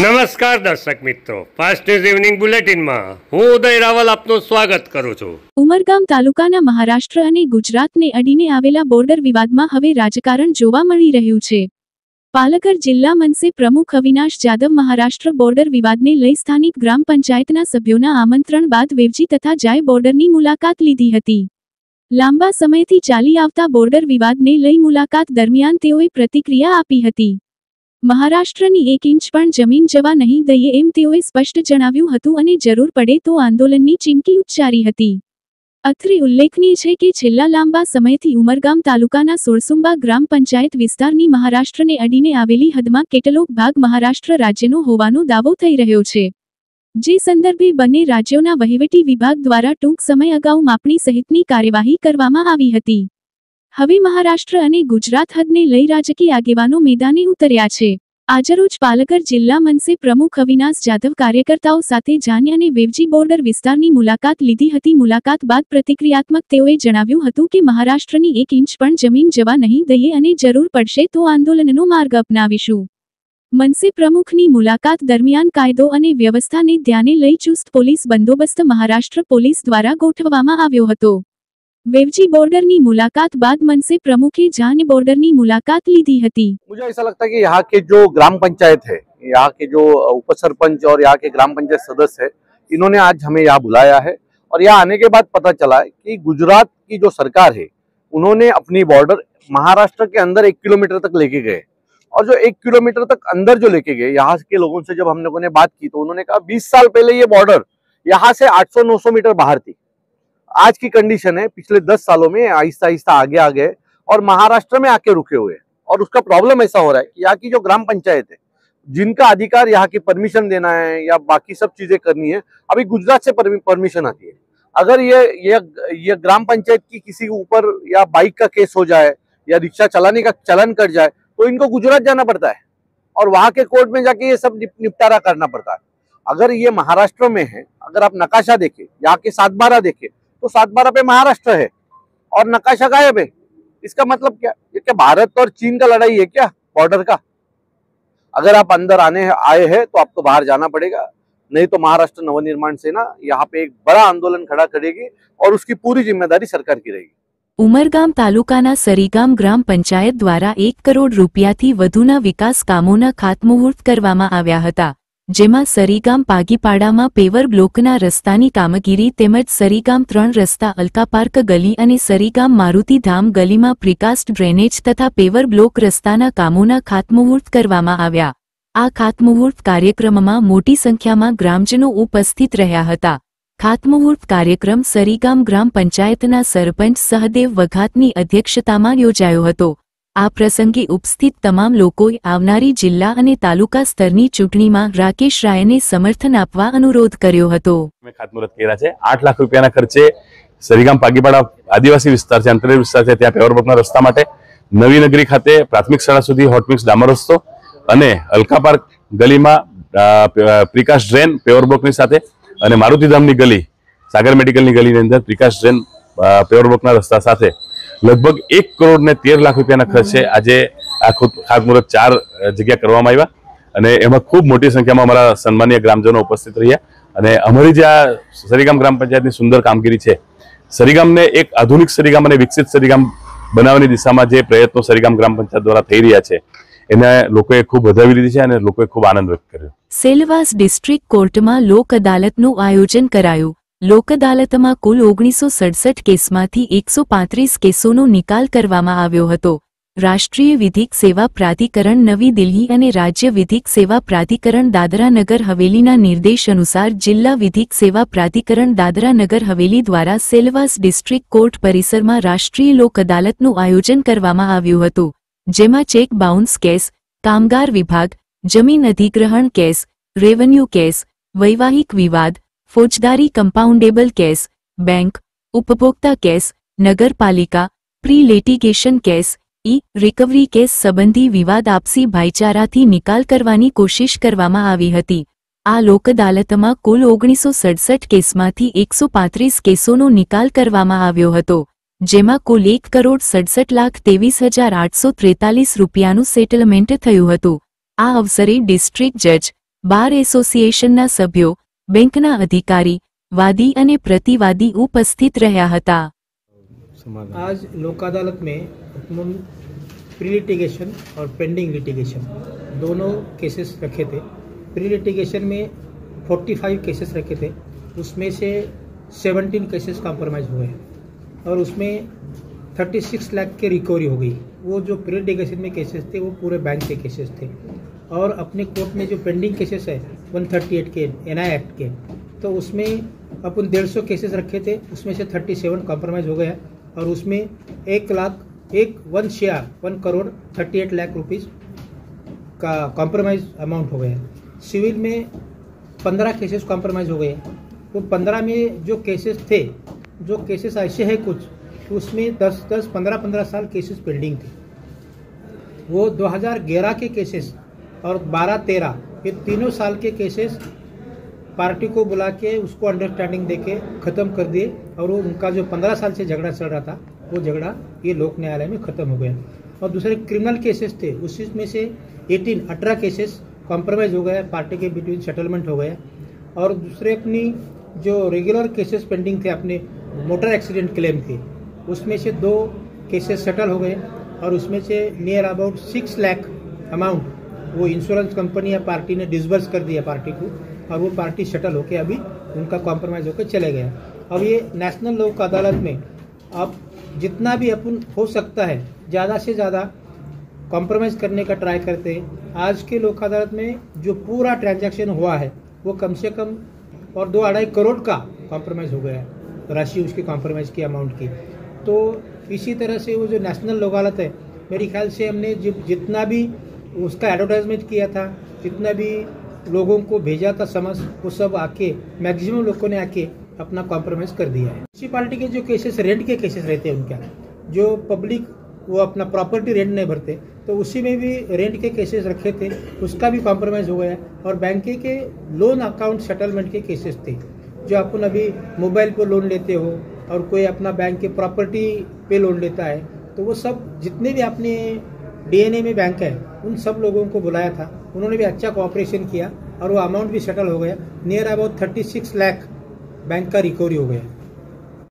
નમસ્કાર દર્શક મિત્રો, ફાસ્ટ ન્યૂઝ ઇવનિંગ બુલેટિનમાં હું ઉદય રાવલ આપનું સ્વાગત કરું છું। ઉમરગામ તાલુકાના મહારાષ્ટ્ર અને ગુજરાતને અડીને આવેલા બોર્ડર વિવાદમાં હવે રાજકારણ જોવા મળી રહ્યું છે। પાલઘર જિલ્લા મનસે પ્રમુખ અવિનાશ જાદવ મહારાષ્ટ્ર બોર્ડર વિવાદને લઈ સ્થાનિક ગ્રામ પંચાયતના સભ્યોના આમંત્રણ બાદ વેવજી તથા જાય બોર્ડરની મુલાકાત લીધી હતી। લાંબા સમયથી ચાલી આવતા બોર્ડર વિવાદને લઈ મુલાકાત દરમિયાન તેઓએ પ્રતિક્રિયા આપી હતી। મહારાષ્ટ્રની 1 ઇંચ પણ જમીન જવા નહીં દઈએ એમ તેઓએ સ્પષ્ટ જણાવ્યું હતું અને જરૂર પડે તો આંદોલનની ચીમકી ઉચ્ચારી હતી। અત્રે ઉલ્લેખનીય છે કે છેલ્લા લાંબા સમયથી ઉમરગામ તાલુકાના સોળસુંબા ગ્રામ પંચાયત વિસ્તારની મહારાષ્ટ્રને અડીને આવેલી હદમાં કેટલોક ભાગ મહારાષ્ટ્ર રાજ્યનો હોવાનો દાવો થઈ રહ્યો છે, જે સંદર્ભે બંને રાજ્યોના વહીવટી વિભાગ દ્વારા ટૂંક સમય અગાઉ માપણી સહિતની કાર્યવાહી કરવામાં આવી હતી। હવે મહારાષ્ટ્ર અને ગુજરાત હદને લઈ રાજકીય આગેવાનો મેદાને ઉતર્યા છે। આજરોજ પાલઘર જિલ્લા મનસે પ્રમુખ અવિનાશ જાદવ કાર્યકર્તાઓ સાથે જાની અને વેવજી બોર્ડર વિસ્તારની મુલાકાત લીધી હતી। મુલાકાત બાદ પ્રતિક્રિયાત્મક તેઓએ જણાવ્યું હતું કે મહારાષ્ટ્રની 1 ઇંચ પણ જમીન જવા નહીં દઈએ અને જરૂર પડશે તો આંદોલનનો માર્ગ અપનાવીશું। મનસે પ્રમુખની મુલાકાત દરમિયાન કાયદો અને વ્યવસ્થાને ધ્યાને લઈ ચુસ્ત પોલીસ બંદોબસ્ત મહારાષ્ટ્ર પોલીસ દ્વારા ગોઠવવામાં આવ્યો હતો। वेवजी बॉर्डर की मुलाकात बाद मनसे प्रमुखे जाने बॉर्डर की मुलाकात ली थी। मुझे ऐसा लगता है कि यहाँ के जो ग्राम पंचायत है, यहाँ के जो उप सरपंच और यहाँ के ग्राम पंचायत सदस्य है, इन्होंने आज हमें यहाँ बुलाया है और यहाँ आने के बाद पता चला है कि गुजरात की जो सरकार है उन्होंने अपनी बॉर्डर महाराष्ट्र के अंदर 1 किलोमीटर तक लेके गए और जो 1 किलोमीटर तक अंदर जो लेके गए, यहाँ के लोगों से जब हम लोगों ने बात की तो उन्होंने कहा 20 साल पहले ये बॉर्डर यहाँ से 800-900 मीटर बाहर थी। आज की कंडीशन है पिछले 10 सालों में आहिस्ता आहिस्ता आगे आ गए और महाराष्ट्र में आके रुके हुए हैं। और उसका प्रॉब्लम ऐसा हो रहा है कि यहाँ की जो ग्राम पंचायत है, जिनका अधिकार यहाँ की परमिशन देना है या बाकी सब चीजें करनी है, अभी गुजरात से परमिशन आती है। अगर ये ग्राम पंचायत की किसी के ऊपर या बाइक का केस हो जाए या रिक्शा चलाने का चलन कट जाए तो इनको गुजरात जाना पड़ता है और वहां के कोर्ट में जाके ये सब निपटारा करना पड़ता है। अगर ये महाराष्ट्र में है, अगर आप नकाशा देखें, यहाँ के 7/12 देखें तो 7/12 पे महाराष्ट्र है और नकाशा गायब है। इसका मतलब क्या? ये क्या भारत और चीन का लड़ाई है क्या बॉर्डर का? अगर आप अंदर आए हैं तो आपको बाहर जाना पड़ेगा, नहीं तो महाराष्ट्र नवनिर्माण सेना यहाँ पे एक बड़ा आंदोलन खड़ा करेगी और उसकी पूरी जिम्मेदारी सरकार की रहेगी। उमरगाम तालुकाना सरीगाम ग्राम पंचायत द्वारा 1 करोड़ रूपियाथी वधुना विकास कामोना खातमुहूर्त करवामां आव्या हता, जेमां सरीगाम पागीपाड़ामां पेवर ब्लॉकना रस्तानी कामगीरी तेमज सरीगाम 3 रस्ता अलका पार्क गली अने सरीगाम मारुति धाम गलीमां प्रीकास्ट ड्रेनेज तथा पेवर ब्लॉक रस्ताना कामोना खातमुहूर्त करवामां आव्या। आ खातमुहूर्त कार्यक्रममां मोटी संख्यामां ग्रामजनो उपस्थित रह्या हता। खातमुहूर्त कार्यक्रम सरीगाम ग्राम पंचायतना सरपंच सहदेव वघातनी अध्यक्षतामां योजायो हतो। आ प्रसंगे उपस्थित तमाम लोकोए आवनारी जिल्ला अने तालुका स्तरनी चूंटणीमां राकेश रायने समर्थन आपवा अनुरोध कर्यो हतो। खातमुहूर्त कर्या छे 8 लाख रूपियाना खर्चे सरीगाम पागीपाड़ा आदिवासी विस्तार छे, अंतरियाळ विस्तार छे, त्यां पेवर ब्लॉकना रस्ता माटे नवी नगरी खाते प्राथमिक शाळा सुधी होटमिक्स डामर रस्तो अने अलका पार्क गलीमां प्रीकास्ट ड्रेन पेवर ब्लॉकनी साथे अने मारुति धामनी गली सागर मेडिकलनी गलीनी अंदर प्रीकास्ट ड्रेन पेवर ब्लॉकना रस्ता साथे लगभग 1 करोड़ ने 13 लाख रूपियाना खर्चे आज आ खातमुहूर्त 4 जग्या करवामां आव्या अने एमां खूब मोटी संख्यामां अमारा सन्मानीय ग्रामजनो उपस्थित रह्या अने अमारी जे आ सरीगाम ग्राम पंचायतनी सुंदर कामगीरी छे, सरीगामने एक आधुनिक सरीगाम अने विकसित सरीगाम बनावવાની દિશામાં જે પ્રયત્નો સરીગામ ગ્રામ પંચાયત દ્વારા થઈ રહ્યા છે એને લોકોએ ખૂબ વધાવી લીધી છે અને લોકોએ ખૂબ આનંદ વ્યક્ત કર્યો। સેલવાસ ડિસ્ટ્રિક્ટ કોર્ટમાં લોક અદાલતનું આયોજન કરાયું। लोक अदालतमां कुल 1967 केसमांथी 135 केसोनो निकाल करवामां आव्यो हतो। राष्ट्रीय विधिक सेवा प्राधिकरण नवी दिल्ही अने राज्य विधिक सेवा प्राधिकरण दादरा नगर हवेलीना निर्देश अनुसार जिल्ला विधिक सेवा प्राधिकरण दादरा नगर हवेली द्वारा सेलवास डिस्ट्रिक्ट कोर्ट परिसरमां राष्ट्रीय लोक अदालतनुं आयोजन करवामां आव्युं हतुं, जेमां चेक बाउंस केस, कामगार विभाग, जमीन अधिग्रहण केस, रेवन्यू केस, वैवाहिक विवाद, फौजदारी कंपाउंडेबल केस, बैंक, उपभोक्ता केस, नगरपालिका, pre litigation case, recovery case संबंधी विवाद आपसी भाईचाराथी निकाल करवानी कोशिश करवामां आवी हती। आ लोक अदालतमां कुल 1967 केसमांथी 135 केसोनो निकाल करवामां आव्यो हतो, जेमां कुल 1,67,23,843 रूपियानुं सेटलमेंट थयुं हतुं। आ अवसरे डिस्ट्रिक्ट जज બાર એસોસિએશનના સભ્યો, બેંકના અધિકારી, વાદી અને પ્રતિવાદી ઉપસ્થિત રહ્યા હતા। आज लोक अदालत में प्री लिटिगेशन और पेंडिंग लिटिगेशन दोनों केसेस रखे थे। प्री लिटिगेशन में 45 केसेस रखे थे, उसमें से 17 केसेस कॉम्प्रोमाइज़ हुए और उसमें 36 लाख की रिकवरी हो गई। वो जो प्री लिटिगेशन में केसेस थे वो पूरे बैंक के केसेस थे और अपने कोर्ट में जो पेंडिंग केसेस है 138 के NI एक्ट के, तो उसमें अपन 150 केसेस रखे थे, उसमें से 37 कॉम्प्रोमाइज़ हो गया और उसमें 1 करोड़ 38 लाख रुपीस का कॉम्प्रोमाइज़ अमाउंट हो गया। सिविल में 15 केसेस कॉम्प्रोमाइज़ हो गए। वो 15 में जो केसेस ऐसे हैं कुछ, उसमें 10-10, 15-15 साल केसेस पेंडिंग थे। वो 2011 के केसेस और 12-13 ये तीनों साल के केसेस पार्टी को बुला के उसको अंडरस्टैंडिंग देके ख़त्म कर दिए और वो उनका जो 15 साल से झगड़ा चल रहा था वो झगड़ा ये लोक न्यायालय में ख़त्म हो गया। और दूसरे क्रिमिनल केसेस थे, उसी में से 18 केसेस कॉम्प्रोमाइज़ हो गया, पार्टी के बिटवीन सेटलमेंट हो गया। और दूसरे अपनी जो रेगुलर केसेस पेंडिंग थे, अपने मोटर एक्सीडेंट क्लेम थे, उसमें से 2 केसेस सेटल हो गए और उसमें से नियर अबाउट 6 लाख अमाउंट वो इंश्योरेंस कंपनी या पार्टी ने डिसबर्स कर दिया पार्टी को और वो पार्टी सेटल होके अभी उनका कॉम्प्रोमाइज़ होकर चले गया। अब ये नेशनल लोक अदालत में अब जितना भी अपन हो सकता है ज़्यादा से ज़्यादा कॉम्प्रोमाइज़ करने का ट्राई करते हैं। आज के लोक अदालत में जो पूरा ट्रांजैक्शन हुआ है वो कम से कम और 2-2.5 करोड़ का कॉम्प्रोमाइज़ हो गया है, राशि उसकी कॉम्प्रोमाइज़ की अमाउंट की। तो इसी तरह से वो जो नेशनल लोक अदालत है, मेरे ख्याल से हमने जितना भी उसका एडवर्टाइजमेंट किया था, जितना भी लोगों को भेजा था समझ, वो सब आके मैक्सिमम लोगों ने आके अपना कॉम्प्रोमाइज़ कर दिया है। म्यूनसिपालिटी के जो केसेस रेंट के केसेस रहते हैं उनका, जो पब्लिक वो अपना प्रॉपर्टी रेंट नहीं भरते, तो उसी में भी रेंट के केसेस रखे थे, उसका भी कॉम्प्रोमाइज़ हो गया। और बैंक के लोन अकाउंट सेटलमेंट के केसेस थे, जो अपन अभी मोबाइल पर लोन लेते हो और कोई अपना बैंक के प्रॉपर्टी पे लोन लेता है, तो वो सब जितने भी अपने DNA में बैंक है उन सब लोगों को बुलाया था, उन्होंने भी अच्छा कोऑपरेशन किया और वो अमाउंट भी सेटल हो गया। नियर अबाउट 36 लाख बैंक का रिकवरी हो गया।